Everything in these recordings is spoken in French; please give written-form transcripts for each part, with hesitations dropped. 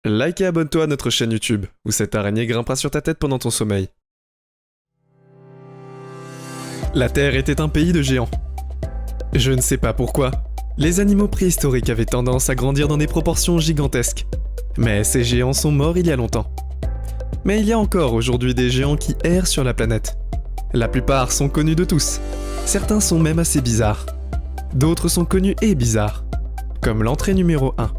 Like et abonne-toi à notre chaîne YouTube, où cette araignée grimpera sur ta tête pendant ton sommeil. La Terre était un pays de géants. Je ne sais pas pourquoi, les animaux préhistoriques avaient tendance à grandir dans des proportions gigantesques. Mais ces géants sont morts il y a longtemps. Mais il y a encore aujourd'hui des géants qui errent sur la planète. La plupart sont connus de tous. Certains sont même assez bizarres. D'autres sont connus et bizarres. Comme l'entrée numéro 1.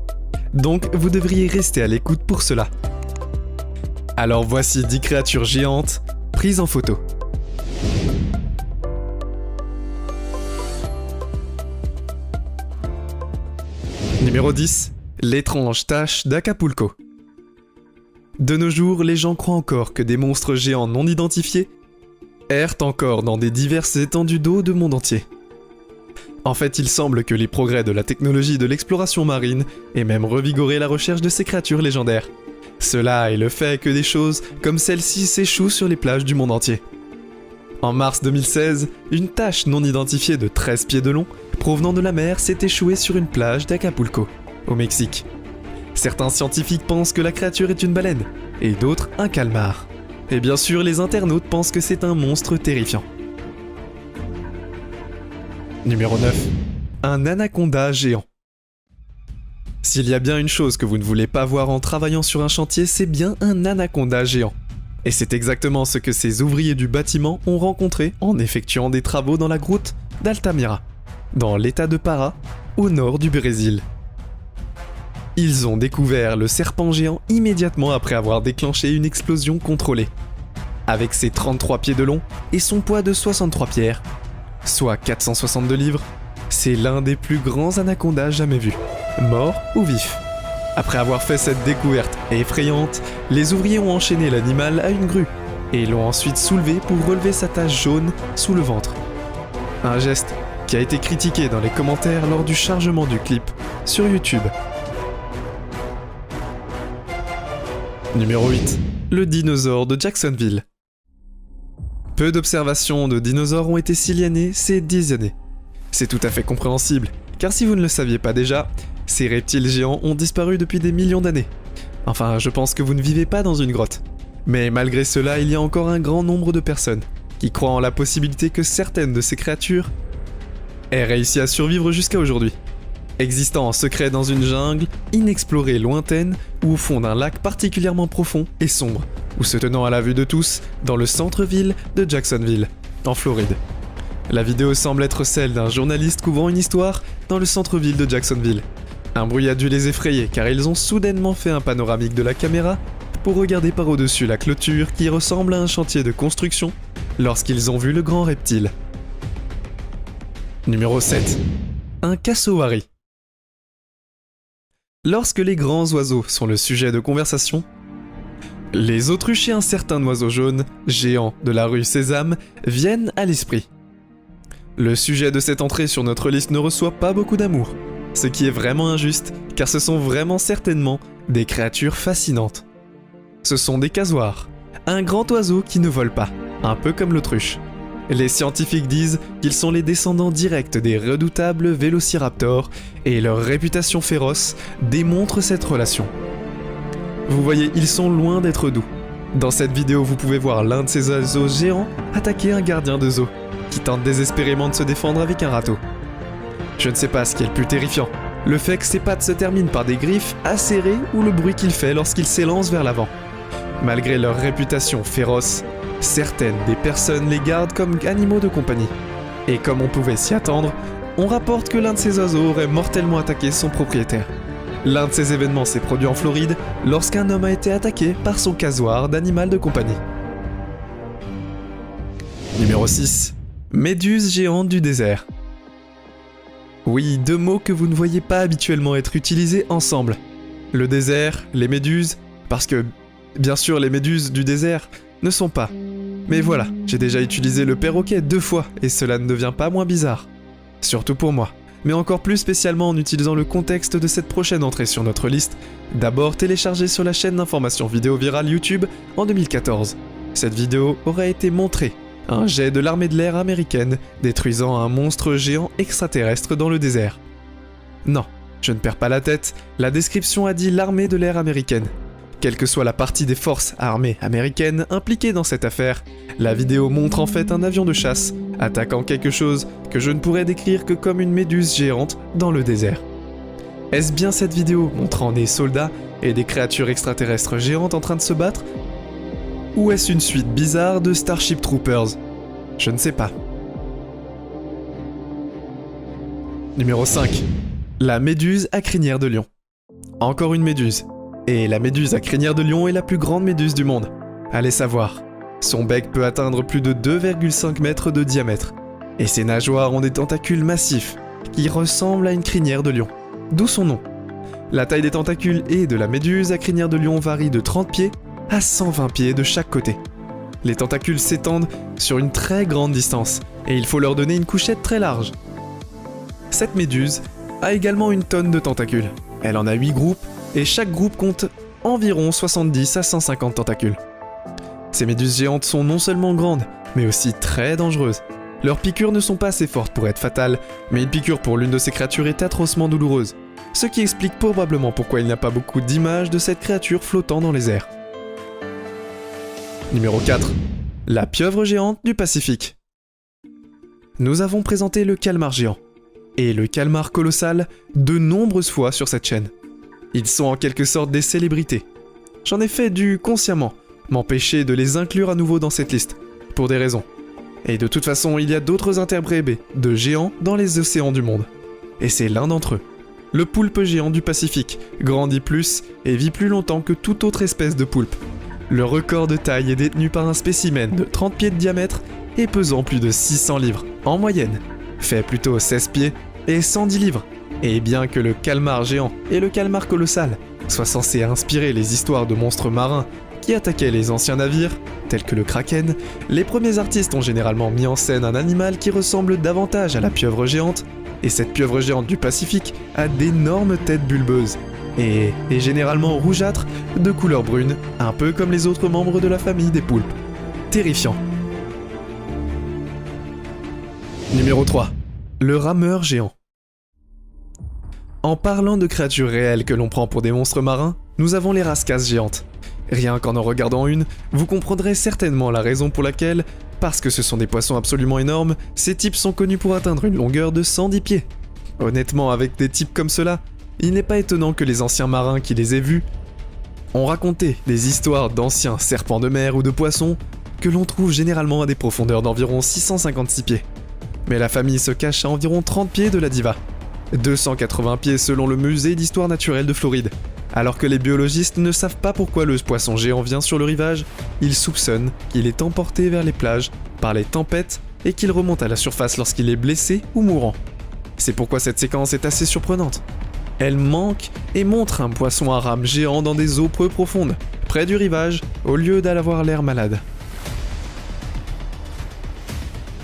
Donc vous devriez rester à l'écoute pour cela. Alors voici 10 créatures géantes prises en photo. Numéro 10. L'étrange tache d'Acapulco. De nos jours, les gens croient encore que des monstres géants non identifiés errent encore dans des diverses étendues d'eau du monde entier. En fait, il semble que les progrès de la technologie de l'exploration marine aient même revigoré la recherche de ces créatures légendaires. Cela est le fait que des choses comme celle-ci s'échouent sur les plages du monde entier. En mars 2016, une tache non identifiée de 13 pieds de long, provenant de la mer, s'est échouée sur une plage d'Acapulco, au Mexique. Certains scientifiques pensent que la créature est une baleine, et d'autres un calmar. Et bien sûr, les internautes pensent que c'est un monstre terrifiant. Numéro 9. Un anaconda géant. S'il y a bien une chose que vous ne voulez pas voir en travaillant sur un chantier, c'est bien un anaconda géant. Et c'est exactement ce que ces ouvriers du bâtiment ont rencontré en effectuant des travaux dans la grotte d'Altamira, dans l'état de Pará, au nord du Brésil. Ils ont découvert le serpent géant immédiatement après avoir déclenché une explosion contrôlée. Avec ses 33 pieds de long et son poids de 63 pierres, soit 462 livres, c'est l'un des plus grands anacondas jamais vus, mort ou vif. Après avoir fait cette découverte effrayante, les ouvriers ont enchaîné l'animal à une grue et l'ont ensuite soulevé pour relever sa tache jaune sous le ventre. Un geste qui a été critiqué dans les commentaires lors du chargement du clip sur YouTube. Numéro 8. Le dinosaure de Jacksonville. Peu d'observations de dinosaures ont été signalées ces 10 années. C'est tout à fait compréhensible, car si vous ne le saviez pas déjà, ces reptiles géants ont disparu depuis des millions d'années. Enfin, je pense que vous ne vivez pas dans une grotte. Mais malgré cela, il y a encore un grand nombre de personnes qui croient en la possibilité que certaines de ces créatures aient réussi à survivre jusqu'à aujourd'hui. Existant en secret dans une jungle inexplorée lointaine ou au fond d'un lac particulièrement profond et sombre, ou se tenant à la vue de tous dans le centre-ville de Jacksonville, en Floride. La vidéo semble être celle d'un journaliste couvrant une histoire dans le centre-ville de Jacksonville. Un bruit a dû les effrayer car ils ont soudainement fait un panoramique de la caméra pour regarder par au-dessus la clôture qui ressemble à un chantier de construction lorsqu'ils ont vu le grand reptile. Numéro 7. Un cassowary. Lorsque les grands oiseaux sont le sujet de conversation, les autruches et un certain oiseau jaune, géant de la rue Sésame, viennent à l'esprit. Le sujet de cette entrée sur notre liste ne reçoit pas beaucoup d'amour, ce qui est vraiment injuste, car ce sont vraiment certainement des créatures fascinantes. Ce sont des casoars, un grand oiseau qui ne vole pas, un peu comme l'autruche. Les scientifiques disent qu'ils sont les descendants directs des redoutables vélociraptors et leur réputation féroce démontre cette relation. Vous voyez, ils sont loin d'être doux. Dans cette vidéo, vous pouvez voir l'un de ces oiseaux géants attaquer un gardien de zoo qui tente désespérément de se défendre avec un râteau. Je ne sais pas ce qui est le plus terrifiant, le fait que ses pattes se terminent par des griffes acérées ou le bruit qu'il fait lorsqu'il s'élance vers l'avant. Malgré leur réputation féroce, certaines des personnes les gardent comme animaux de compagnie. Et comme on pouvait s'y attendre, on rapporte que l'un de ces oiseaux aurait mortellement attaqué son propriétaire. L'un de ces événements s'est produit en Floride lorsqu'un homme a été attaqué par son casoar d'animal de compagnie. Numéro 6. Méduse géante du désert. Oui, deux mots que vous ne voyez pas habituellement être utilisés ensemble. Le désert, les méduses, parce que, bien sûr, les méduses du désert ne sont pas. Mais voilà, j'ai déjà utilisé le perroquet 2 fois et cela ne devient pas moins bizarre. Surtout pour moi. Mais encore plus spécialement en utilisant le contexte de cette prochaine entrée sur notre liste, d'abord téléchargée sur la chaîne d'information vidéo virale YouTube en 2014. Cette vidéo aurait été montrée, un jet de l'armée de l'air américaine détruisant un monstre géant extraterrestre dans le désert. Non, Je ne perds pas la tête, la description a dit l'armée de l'air américaine. Quelle que soit la partie des forces armées américaines impliquées dans cette affaire, la vidéo montre en fait un avion de chasse attaquant quelque chose que je ne pourrais décrire que comme une méduse géante dans le désert. Est-ce bien cette vidéo montrant des soldats et des créatures extraterrestres géantes en train de se battre? Ou est-ce une suite bizarre de Starship Troopers? Je ne sais pas. Numéro 5. La méduse à crinière de lion. Encore une méduse. Et la méduse à crinière de lion est la plus grande méduse du monde. Allez savoir. Son bec peut atteindre plus de 2,5 mètres de diamètre. Et ses nageoires ont des tentacules massifs, qui ressemblent à une crinière de lion. D'où son nom. La taille des tentacules et de la méduse à crinière de lion varie de 30 pieds à 120 pieds de chaque côté. Les tentacules s'étendent sur une très grande distance, et il faut leur donner une couchette très large. Cette méduse a également une tonne de tentacules. Elle en a 8 groupes, et chaque groupe compte environ 70 à 150 tentacules. Ces méduses géantes sont non seulement grandes, mais aussi très dangereuses. Leurs piqûres ne sont pas assez fortes pour être fatales, mais une piqûre pour l'une de ces créatures est atrocement douloureuse, ce qui explique probablement pourquoi il n'y a pas beaucoup d'images de cette créature flottant dans les airs. Numéro 4. La pieuvre géante du Pacifique. Nous avons présenté le calmar géant et le calmar colossal de nombreuses fois sur cette chaîne. Ils sont en quelque sorte des célébrités. J'en ai fait dû consciemment m'empêcher de les inclure à nouveau dans cette liste, pour des raisons. Et de toute façon, il y a d'autres invertébrés de géants dans les océans du monde. Et c'est l'un d'entre eux. Le poulpe géant du Pacifique grandit plus et vit plus longtemps que toute autre espèce de poulpe. Le record de taille est détenu par un spécimen de 30 pieds de diamètre et pesant plus de 600 livres, en moyenne. Fait plutôt 16 pieds et 110 livres. Et bien que le calmar géant et le calmar colossal soient censés inspirer les histoires de monstres marins qui attaquaient les anciens navires, tels que le kraken, les premiers artistes ont généralement mis en scène un animal qui ressemble davantage à la pieuvre géante, et cette pieuvre géante du Pacifique a d'énormes têtes bulbeuses, et est généralement rougeâtre, de couleur brune, un peu comme les autres membres de la famille des poulpes. Terrifiant. Numéro 3. Le rameur géant. En parlant de créatures réelles que l'on prend pour des monstres marins, nous avons les rascasses géantes. Rien qu'en regardant une, vous comprendrez certainement la raison pour laquelle, parce que ce sont des poissons absolument énormes, ces types sont connus pour atteindre une longueur de 110 pieds. Honnêtement, avec des types comme cela, il n'est pas étonnant que les anciens marins qui les aient vus ont raconté des histoires d'anciens serpents de mer ou de poissons que l'on trouve généralement à des profondeurs d'environ 656 pieds. Mais la famille se cache à environ 30 pieds de la diva. 280 pieds selon le musée d'histoire naturelle de Floride. Alors que les biologistes ne savent pas pourquoi le poisson géant vient sur le rivage, ils soupçonnent qu'il est emporté vers les plages par les tempêtes et qu'il remonte à la surface lorsqu'il est blessé ou mourant. C'est pourquoi cette séquence est assez surprenante. Elle manque et montre un poisson à rame géant dans des eaux peu profondes, près du rivage, au lieu d'avoir l'air malade.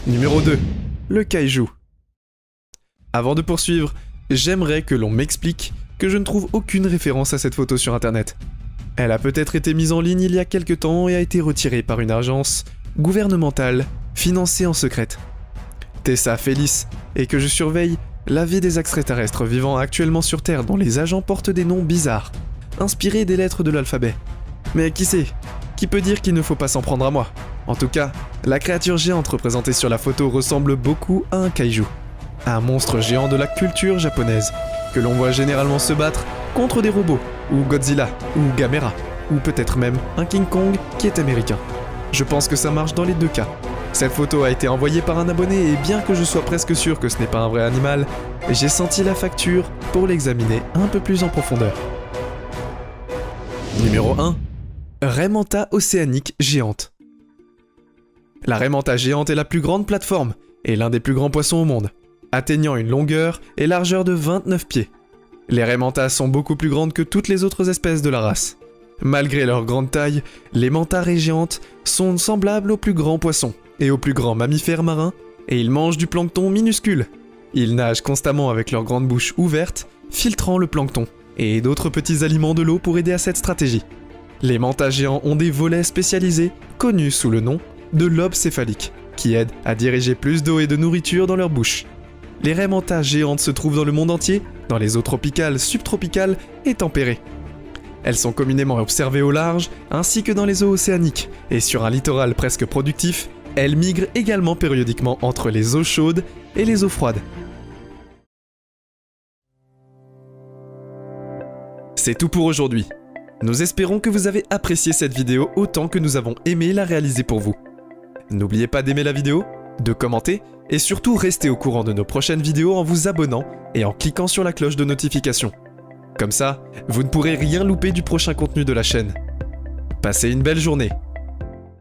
Numéro 2. Le kaiju. Avant de poursuivre, j'aimerais que l'on m'explique que je ne trouve aucune référence à cette photo sur internet. Elle a peut-être été mise en ligne il y a quelque temps et a été retirée par une agence gouvernementale financée en secrète. Tessa Felice, et que je surveille la vie des extraterrestres vivant actuellement sur Terre dont les agents portent des noms bizarres, inspirés des lettres de l'alphabet. Mais qui sait? Qui peut dire qu'il ne faut pas s'en prendre à moi? En tout cas, la créature géante représentée sur la photo ressemble beaucoup à un kaiju. Un monstre géant de la culture japonaise, que l'on voit généralement se battre contre des robots, ou Godzilla, ou Gamera, ou peut-être même un King Kong qui est américain. Je pense que ça marche dans les deux cas. Cette photo a été envoyée par un abonné et bien que je sois presque sûr que ce n'est pas un vrai animal, j'ai senti la facture pour l'examiner un peu plus en profondeur. Numéro 1. Raie manta océanique géante. La raie manta géante est la plus grande plateforme et l'un des plus grands poissons au monde, atteignant une longueur et largeur de 29 pieds. Les raies mantas sont beaucoup plus grandes que toutes les autres espèces de la race. Malgré leur grande taille, les mantas raies géantes sont semblables aux plus grands poissons et aux plus grands mammifères marins, et ils mangent du plancton minuscule. Ils nagent constamment avec leur grande bouche ouverte, filtrant le plancton, et d'autres petits aliments de l'eau pour aider à cette stratégie. Les mantas géants ont des volets spécialisés, connus sous le nom de lobes céphaliques, qui aident à diriger plus d'eau et de nourriture dans leur bouche. Les raies mantas géantes se trouvent dans le monde entier, dans les eaux tropicales, subtropicales et tempérées. Elles sont communément observées au large, ainsi que dans les eaux océaniques, et sur un littoral presque productif, elles migrent également périodiquement entre les eaux chaudes et les eaux froides. C'est tout pour aujourd'hui. Nous espérons que vous avez apprécié cette vidéo autant que nous avons aimé la réaliser pour vous. N'oubliez pas d'aimer la vidéo, de commenter, et surtout restez au courant de nos prochaines vidéos en vous abonnant et en cliquant sur la cloche de notification. Comme ça, vous ne pourrez rien louper du prochain contenu de la chaîne. Passez une belle journée.